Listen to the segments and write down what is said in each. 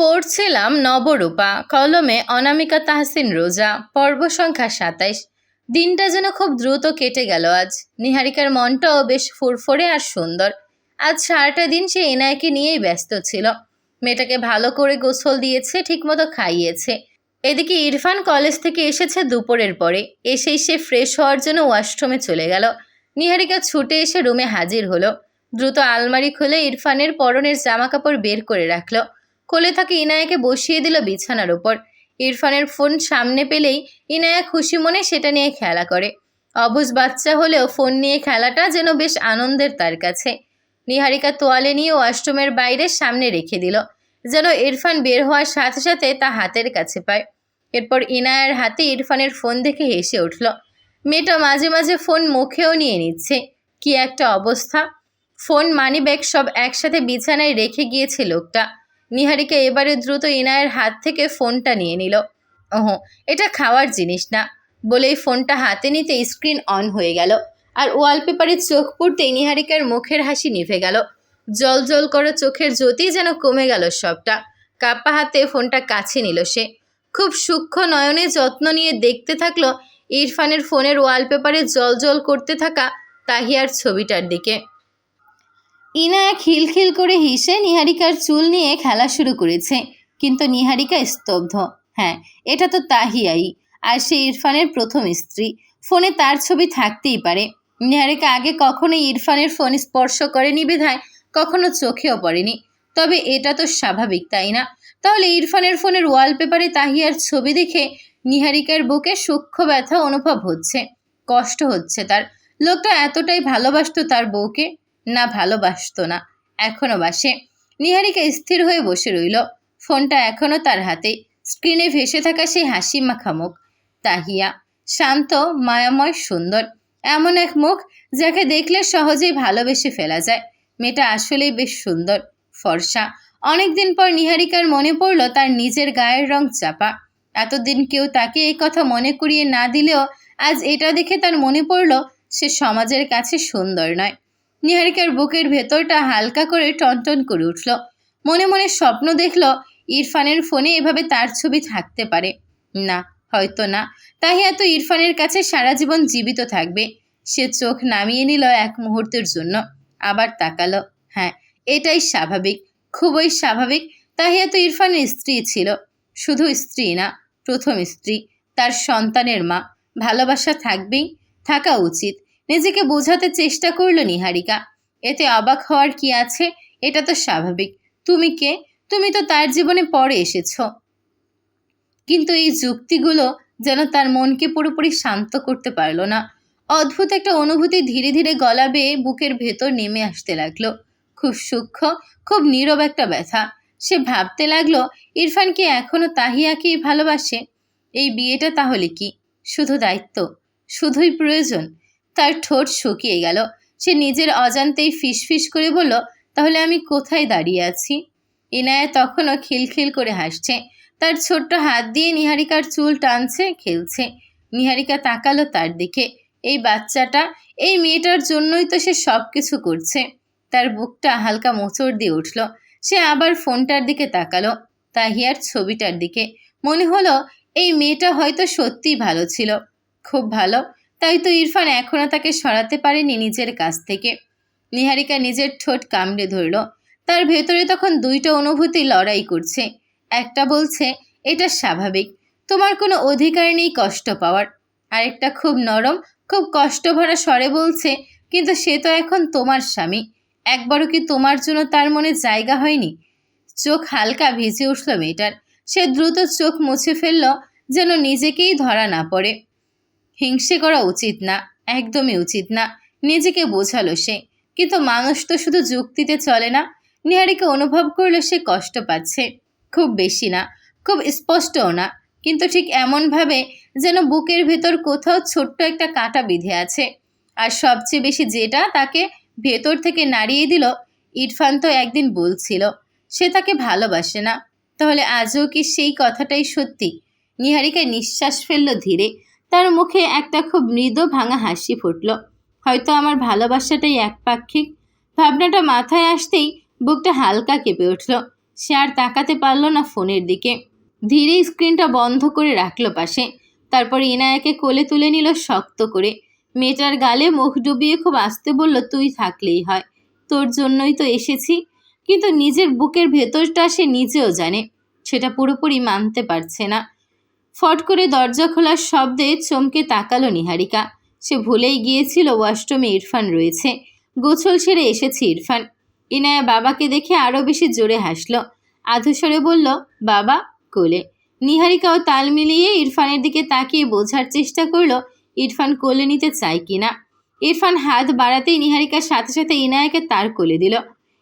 পড়ছিলাম নবরূপা, কলমে অনামিকা তাহসিন রোজা, পর্ব সংখ্যা ২৭। দিনটা যেন খুব দ্রুত কেটে গেল আজ। নিহারিকার মনটাও বেশ ফুরফুরে আর সুন্দর। আজ সারাটা দিন সে এনায়কে নিয়েই ব্যস্ত ছিল। মেয়েটাকে ভালো করে গোসল দিয়েছে, ঠিকমতো খাইয়েছে। এদিকে ইরফান কলেজ থেকে এসেছে দুপুরের পরে। এসেই সে ফ্রেশ হওয়ার জন্য ওয়াশরুমে চলে গেল। নিহারিকা ছুটে এসে রুমে হাজির হলো। দ্রুত আলমারি খুলে ইরফানের পরনের জামাকাপড় বের করে রাখলো। কোলে থাকা ইনায়াকে বসিয়ে দিল বিছানার উপর। ইরফানের ফোন সামনে পেলেই ইনায়া খুশি মনে সেটা নিয়ে খেলা করে। অবুঝ বাচ্চা হলেও ফোন নিয়ে খেলাটা যেন বেশ আনন্দের তার কাছে। নিহারিকা তোয়ালে নিয়ে ওয়াশরুমের বাইরে সামনে রেখে দিল, যেন ইরফান বের হওয়ার সাথে সাথে তা হাতের কাছে পায়। এরপর ইনায়ার হাতে ইরফানের ফোন দেখে হেসে উঠল। মেয়েটা মাঝে মাঝে ফোন মুখেও নিয়ে নিচ্ছে। কি একটা অবস্থা! ফোন, মানিব্যাগ সব একসাথে বিছানায় রেখে গিয়েছে লোকটা। নিহারিকা এবারে দ্রুত ইনায়ের হাত থেকে ফোনটা নিয়ে নিল। ওহো, এটা খাওয়ার জিনিস না বলেই ফোনটা হাতে নিতে স্ক্রিন অন হয়ে গেল, আর ওয়ালপেপারে চোখ পড়তেই নিহারিকার মুখের হাসি নিভে গেল। জল জল করা চোখের জ্যোতি যেন কমে গেল সবটা। কাপ্পা হাতে ফোনটা কাছে নিল সে। খুব সূক্ষ্ম নয়নে যত্ন নিয়ে দেখতে থাকলো ইরফানের ফোনের ওয়ালপেপারে জল জল করতে থাকা তাহিয়ার ছবিটার দিকে। ইনায়া খিলখিল করে হেসে নিহারিকার চুল নিয়ে খেলা শুরু করেছে, কিন্তু নিহারিকা স্তব্ধ। হ্যাঁ, এটা তো তাহিয়াই, আর সে ইরফানের প্রথম স্ত্রী। ফোনে তার ছবি থাকতেই পারে। নিহারিকা আগে কখনো ইরফানের ফোন স্পর্শ করেনি বিধায় কখনো চোখেও পড়েনি। তবে এটা তো স্বাভাবিক, তাই না? তাহলে ইরফানের ফোনের ওয়ালপেপারে তাহিয়ার ছবি দেখে নিহারিকার বুকে সূক্ষ্ম ব্যথা অনুভব হচ্ছে। কষ্ট হচ্ছে তার। লোকটা এতটাই ভালোবাসতো তার বউকে? না, ভালোবাসতো না, এখনো বাসে। নিহারিকা স্থির হয়ে বসে রইল। ফোনটা এখনো তার হাতে। স্ক্রিনে ভেসে থাকা সেই হাসি মাখা মুখ। তাহিয়া, শান্ত, মায়াময়, সুন্দর। এমন এক মুখ যাকে দেখলে সহজেই ভালোবেসে ফেলা যায়। মেয়েটা আসলেই বেশ সুন্দর, ফর্সা। অনেকদিন পর নিহারিকার মনে পড়ল তার নিজের গায়ের রং চাপা। এতদিন কেউ তাকে এই কথা মনে করিয়ে না দিলেও আজ এটা দেখে তার মনে পড়ল সে সমাজের কাছে সুন্দর নয়। নিহারিকার বুকের ভেতরটা হালকা করে টনটন করে উঠল। মনে মনে স্বপ্ন দেখল ইরফানের ফোনে এভাবে তার ছবি থাকতে পারে। না, হয়তো না। তাহিয়া তো ইরফানের কাছে সারা জীবন জীবিত থাকবে। সে চোখ নামিয়ে নিল এক মুহূর্তের জন্য, আবার তাকালো। হ্যাঁ, এটাই স্বাভাবিক, খুবই স্বাভাবিক। তাহিয়া তো ইরফানের স্ত্রী ছিল। শুধু স্ত্রী না, প্রথম স্ত্রী, তার সন্তানের মা। ভালোবাসা থাকবেই, থাকা উচিত। নিজেকে বোঝাতে চেষ্টা করল নিহারিকা। এতে অবাক হওয়ার কি আছে? এটা তো স্বাভাবিক। তুমি কে? তুমি তো তার জীবনে পরে এসেছ। কিন্তু এই যুক্তিগুলো যেন তার মনকে পুরোপুরি শান্ত করতে পারল না। অদ্ভুত একটা অনুভূতি ধীরে ধীরে গলা বেয়ে বুকের ভেতর নেমে আসতে লাগলো। খুব সূক্ষ্ম, খুব নীরব একটা ব্যথা। সে ভাবতে লাগলো, ইরফান কি এখনো তাহিয়াকেই ভালোবাসে? এই বিয়েটা তাহলে কি শুধু দায়িত্ব, শুধুই প্রয়োজন? তার ঠোঁট শুকিয়ে গেল। সে নিজের অজান্তেই ফিসফিস করে বলল, তাহলে আমি কোথায় দাঁড়িয়ে আছি? ইনায়া তখনও খিলখিল করে হাসছে। তার ছোট্ট হাত দিয়ে নিহারিকার চুল টানছে, খেলছে। নিহারিকা তাকালো তার দিকে। এই বাচ্চাটা, এই মেয়েটার জন্যই তো সে সব কিছু করছে। তার বুকটা হালকা মোচড় দিয়ে উঠল। সে আবার ফোনটার দিকে তাকালো, তাহিয়ার ছবিটার দিকে। মনে হলো এই মেয়েটা হয়তো সত্যিই ভালো ছিল, খুব ভালো। তাই তো ইরফান এখনও তাকে সরাতে পারেনি নিজের কাছ থেকে। নিহারিকা নিজের ঠোঁট কামড়ে ধরল। তার ভেতরে তখন দুইটা অনুভূতি লড়াই করছে। একটা বলছে এটা স্বাভাবিক, তোমার কোনো অধিকার নেই কষ্ট পাওয়ার। আরেকটা খুব নরম, খুব কষ্ট ভরা স্বরে বলছে, কিন্তু সে তো এখন তোমার স্বামী। একবারও কি তোমার জন্য তার মনে জায়গা হয়নি? চোখ হালকা ভিজে উঠল মেয়েটার। সে দ্রুত চোখ মুছে ফেলল, যেন নিজেকেই ধরা না পড়ে। হিংসে করা উচিত না, একদমই উচিত না, নিজেকে বোঝালো সে। কিন্তু মানুষ তো শুধু যুক্তিতে চলে না। নিহারিকা অনুভব করলো সে কষ্ট পাচ্ছে। খুব বেশি না, খুব স্পষ্টও না, কিন্তু ঠিক এমনভাবে যেন বুকের ভেতর কোথাও ছোট্ট একটা কাঁটা বিঁধে আছে। আর সবচেয়ে বেশি যেটা তাকে ভেতর থেকে নাড়িয়ে দিল, ইরফান তো একদিন বলছিল সে তাকে ভালোবাসে না। তাহলে আজও কি সেই কথাটাই সত্যি? নিহারিকা নিঃশ্বাস ফেলল ধীরে। তার মুখে একটা খুব মৃদু ভাঙা হাসি ফুটল। হয়তো আমার ভালোবাসাটাই একপাক্ষিক। ভাবনাটা মাথায় আসতেই বুকটা হালকা কেঁপে উঠল। সে আর তাকাতে পারল না ফোনের দিকে। ধীরে স্ক্রিনটা বন্ধ করে রাখলো পাশে। তারপর ইনায়াকে কোলে তুলে নিল শক্ত করে। মেয়েটার গালে মুখ ডুবিয়ে খুব আস্তে বলল, তুই থাকলেই হয়, তোর জন্যই তো এসেছি। কিন্তু নিজের বুকের ভেতরটা সে নিজেও জানে সেটা পুরোপুরি মানতে পারছে না। ফট করে দরজা খোলার শব্দে চমকে তাকালো নিহারিকা। সে ভুলেই গিয়েছিল ওয়াশরুমে ইরফান রয়েছে। গোছল সেরে এসেছে ইরফান। ইনায়া বাবাকে দেখে আরও বেশি জোরে হাসল। আধুস্বরে বলল, বাবা কোলে। নিহারিকাও তাল মিলিয়ে ইরফানের দিকে তাকিয়ে বোঝার চেষ্টা করলো ইরফান কোলে নিতে চায় কিনা। ইরফান হাত বাড়াতেই নিহারিকার সাথে সাথে ইনায়াকে তার কোলে দিল।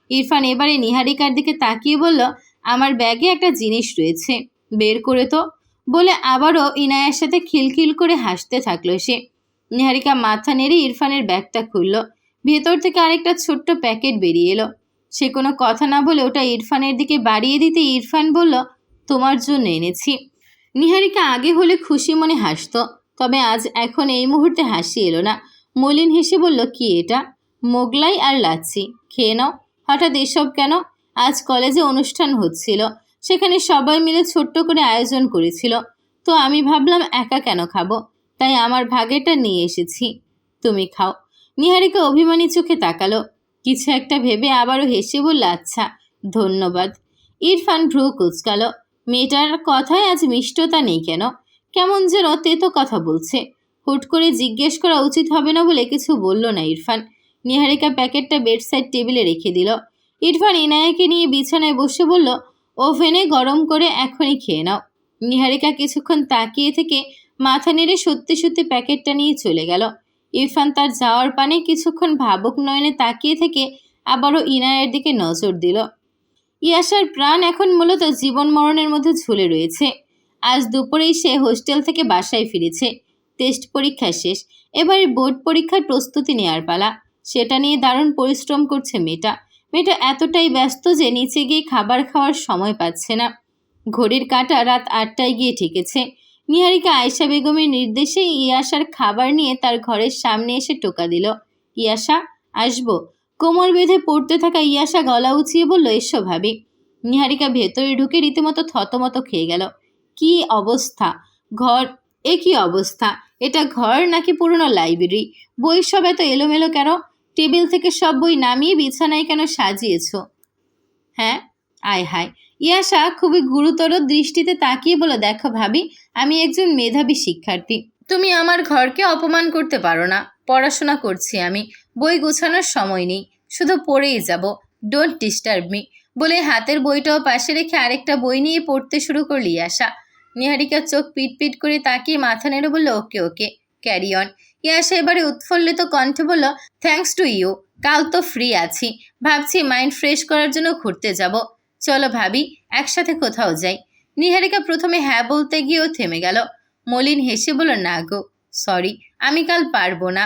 ইরফান এবারে নিহারিকার দিকে তাকিয়ে বলল, আমার ব্যাগে একটা জিনিস রয়েছে, বের করে তো, বলে আবারও ইনায়ার সাথে খিলখিল করে হাসতে থাকলো সে। নিহারিকা মাথা নেড়ে ইরফানের ব্যাগটা খুলল। ভেতর থেকে আরেকটা ছোট্ট প্যাকেট বেরিয়ে এলো। সে কোনো কথা না বলে ওটা ইরফানের দিকে বাড়িয়ে দিতে ইরফান বলল, তোমার জন্য এনেছি। নিহারিকা আগে হলে খুশি মনে হাসত, তবে আজ এখন এই মুহূর্তে হাসি এলো না। মলিন হেসে বলল, কি এটা? মোগলাই আর লাচ্ছি, খেয়ে নাও। হঠাৎ এসব কেন? আজ কলেজে অনুষ্ঠান হচ্ছিল, সেখানে সবাই মিলে ছোট্ট করে আয়োজন করেছিল, তো আমি ভাবলাম একা কেন খাবো, তাই আমার ভাগেরটা নিয়ে এসেছি, তুমি খাও। নিহারিকা অভিমানী চোখে তাকালো। কিছু একটা ভেবে আবারও হেসে বলল, আচ্ছা ধন্যবাদ। ইরফান ভ্রু কুচকালো। মেয়েটার কথায় আজ মিষ্টতা নেই কেন? কেমন যেন তেতো কথা বলছে। হুট করে জিজ্ঞেস করা উচিত হবে না বলে কিছু বলল না ইরফান। নিহারিকা প্যাকেটটা বেডসাইড টেবিলে রেখে দিল। ইরফান ইনায়াকে নিয়ে বিছানায় বসে বলল, ওভেনে গরম করে এখনই খেয়ে নাও। নিহারিকা কিছুক্ষণ তাকিয়ে থেকে মাথা নেড়ে সত্যি সত্যি প্যাকেটটা নিয়ে চলে গেল। ইরফান তার যাওয়ার পানে কিছুক্ষণ ভাবুক নয়নে তাকিয়ে থেকে আবারও ইনায়ের দিকে নজর দিল। ইয়াসার প্রাণ এখন মূলত জীবন মরণের মধ্যে ঝুলে রয়েছে। আজ দুপুরেই সে হোস্টেল থেকে বাসায় ফিরেছে। টেস্ট পরীক্ষা শেষ, এবার বোর্ড পরীক্ষার প্রস্তুতি নেওয়ার পালা। সেটা নিয়ে দারুণ পরিশ্রম করছে মেয়েটা। মেয়েটা এতটাই ব্যস্ত যে নিচে গিয়ে খাবার খাওয়ার সময় পাচ্ছে না। ঘড়ির কাঁটা রাত 8টায় গিয়ে ঠেকেছে। নিহারিকা আয়েশা বেগমের নির্দেশে ইয়াসার খাবার নিয়ে তার ঘরের সামনে এসে টোকা দিল। ইয়াসা, আসবো। কোমর বেঁধে পড়তে থাকা ইয়াসা গলা উঁচিয়ে বলল, এসো ভাবি। নিহারিকা ভেতরে ঢুকে রীতিমতো থতমত খেয়ে গেল। কি অবস্থা ঘর! এ কি অবস্থা! এটা ঘর নাকি পুরনো লাইব্রেরি? বই সব এত এলোমেলো কেন? টেবিল থেকে সব বই নামিয়ে বিছানায় কেন সাজিয়েছ? হ্যাঁ, আয় হায়। ইয়াসা খুবই গুরুতর দৃষ্টিতে তাকিয়ে বলে, দেখো ভাবি, আমি একজন মেধাবী শিক্ষার্থী, তুমি আমার ঘরকে অপমান করতে পারো না। পড়াশোনা করছি আমি, বই গোছানোর সময় নেই, শুধু পড়েই যাব, ডোন্ট ডিস্টার্ব মি, বলে হাতের বইটাও পাশে রেখে আরেকটা বই নিয়ে পড়তে শুরু করলি ইয়াসা। নিহারিকার চোখ পিট পিট করে তাকিয়ে মাথা নেড়ে বলল, ওকে ওকে, ক্যারি অন। ইয়াসা এবারে উৎফুল্লিত কণ্ঠে বলল, থ্যাঙ্কস টু ইউ, কাল তো ফ্রি আছি, ভাবছি মাইন্ড ফ্রেশ করার জন্য ঘুরতে যাব, চলো ভাবি একসাথে কোথাও যাই। নিহারিকা প্রথমে হ্যাঁ বলতে গিয়েও থেমে গেল। মলিন হেসে বলল, না গো, সরি, আমি কাল পারবো না,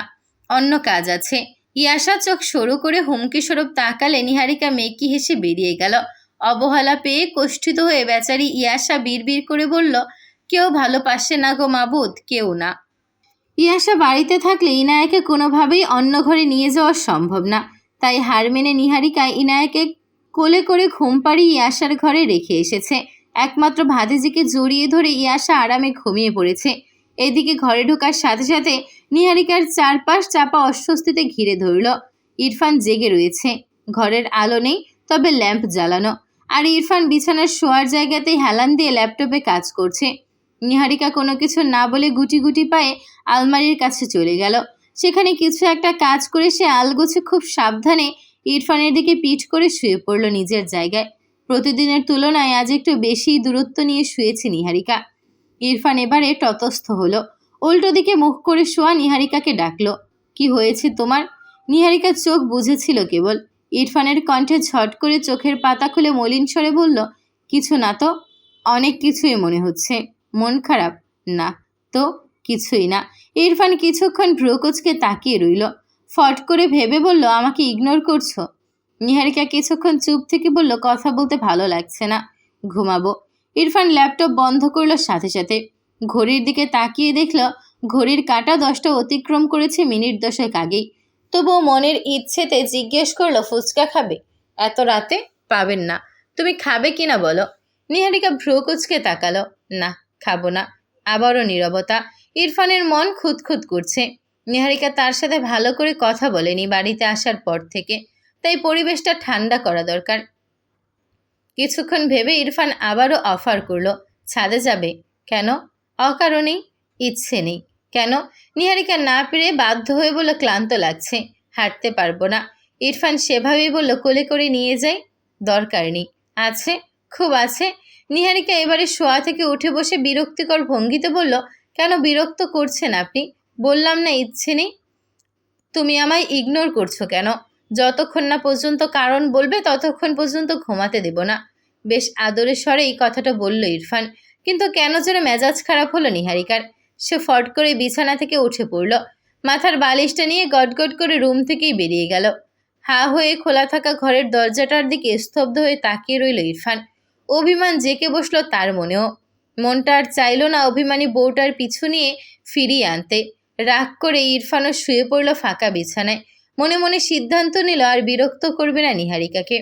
অন্য কাজ আছে। ইয়াসা চোখ সরু করে হুমকি স্বরূপ তাকালে নিহারিকা মেকি হেসে বেরিয়ে গেল। অবহেলা পেয়ে কষ্টিত হয়ে বেচারি ইয়াসা বিড়বিড় করে বলল, কেউ ভালোবাসে না গো মাবুদ, কেউ না। ইয়াসা বাড়িতে থাকলে ইনায়াকে কোনোভাবেই অন্য ঘরে নিয়ে যাওয়া সম্ভব না, তাই হার মেনে নিহারিকা ইনায়াকে কোলে করে ঘুম পাড়িয়ে ইয়াসার ঘরে রেখে এসেছে। একমাত্র ভাতিজিকে জড়িয়ে ধরে ইয়াসা আরামে ঘুমিয়ে পড়েছে। এদিকে ঘরে ঢোকার সাথে সাথে নিহারিকার চারপাশ চাপা অস্বস্তিতে ঘিরে ধরল। ইরফান জেগে রয়েছে। ঘরের আলো নেই, তবে ল্যাম্প জ্বালানো, আর ইরফান বিছানার শোয়ার জায়গাতেই হেলান দিয়ে ল্যাপটপে কাজ করছে। নিহারিকা কোনো কিছু না বলে গুটি গুটি পায়ে আলমারির কাছে চলে গেল। সেখানে কিছু একটা কাজ করে সে আলগোছে খুব সাবধানে ইরফানের দিকে পিঠ করে শুয়ে পড়ল নিজের জায়গায়। প্রতিদিনের তুলনায় আজ একটু বেশি দূরত্ব নিয়ে শুয়েছে নিহারিকা। ইরফান এবারে তটস্থ হলো। উল্টো দিকে মুখ করে শোয়া নিহারিকাকে ডাকল, কি হয়েছে তোমার? নিহারিকা চোখ বুঝেছিল কেবল। ইরফানের কণ্ঠে ঝট করে চোখের পাতা খুলে মলিন স্বরে বলল, কিছু না তো। অনেক কিছুই মনে হচ্ছে। মন খারাপ? না তো, কিছুই না। ইরফান কিছুক্ষণ ভ্রুকুচকে তাকিয়ে রইল। ফট করে ভেবে বলল, আমাকে ইগনোর করছো? নিহারিকা কিছুক্ষণ চুপ থেকে বলল, কথা বলতে ভালো লাগছে না, ঘুমাবো। ইরফান ল্যাপটপ বন্ধ করলো সাথে সাথে। ঘড়ির দিকে তাকিয়ে দেখল ঘড়ির কাঁটা 10টা অতিক্রম করেছে মিনিট 10 আগেই। তবুও মনের ইচ্ছেতে জিজ্ঞেস করলো, ফুচকা খাবে? এত রাতে? পাবেন না, তুমি খাবে কিনা বলো। নিহারিকা ভ্রু কুচকে তাকালো। না, খাবো না। আবারও নীরবতা। ইরফানের মন খুঁতখুত করছে। নিহারিকা তার সাথে ভালো করে কথা বলেনি বাড়িতে আসার পর থেকে, তাই পরিবেশটা ঠান্ডা করা দরকার। কিছুক্ষণ ভেবে ইরফান আবারও অফার করলো, ছাদে যাবে। কেন? অকারণেই। ইচ্ছে নেই। কেন? নিহারিকা না পেরে বাধ্য হয়ে বলল, ক্লান্ত লাগছে, হাঁটতে পারবো না। ইরফান সেভাবেই বলল, কোলে করে নিয়ে যাই। দরকার নেই। আছে, খুব আছে। নিহারিকা এবারে শোয়া থেকে উঠে বসে বিরক্তিকর ভঙ্গিতে বলল, কেন বিরক্ত করছেন আপনি? বললাম না ইচ্ছে নেই। তুমি আমায় ইগনোর করছো কেন? যতক্ষণ না পর্যন্ত কারণ বলবে ততক্ষণ পর্যন্ত ঘুমাতে দেব না। বেশ আদরের স্বরে এই কথাটা বলল ইরফান, কিন্তু কেন যেন মেজাজ খারাপ হলো নিহারিকার। সে ফট করে বিছানা থেকে উঠে পড়ল। মাথার বালিশটা নিয়ে গটগট করে রুম থেকেই বেরিয়ে গেল। হা হয়ে খোলা থাকা ঘরের দরজাটার দিকে স্তব্ধ হয়ে তাকিয়ে রইল ইরফান। অভিমান জেঁকে বসলো তার মনেও। মনটা আর চাইল না অভিমানী বউটার পিছু নিয়ে ফিরিয়ে আনতে। রাগ করে ইরফানও শুয়ে পড়ল ফাঁকা বিছানায়। মনে মনে সিদ্ধান্ত নিল আর বিরক্ত করবে না নিহারিকাকে।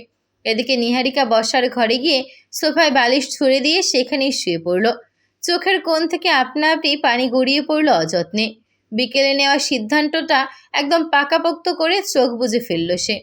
এদিকে নিহারিকা বসার ঘরে গিয়ে সোফায় বালিশ ছুঁড়ে দিয়ে সেখানেই শুয়ে পড়ল। চোখের কোণ থেকে আপনা আপনি পানি গড়িয়ে পড়ল অযত্নে। বিকেলে নেওয়া সিদ্ধান্তটা একদম পাকাপোক্ত করে চোখ বুজে ফেলল সে।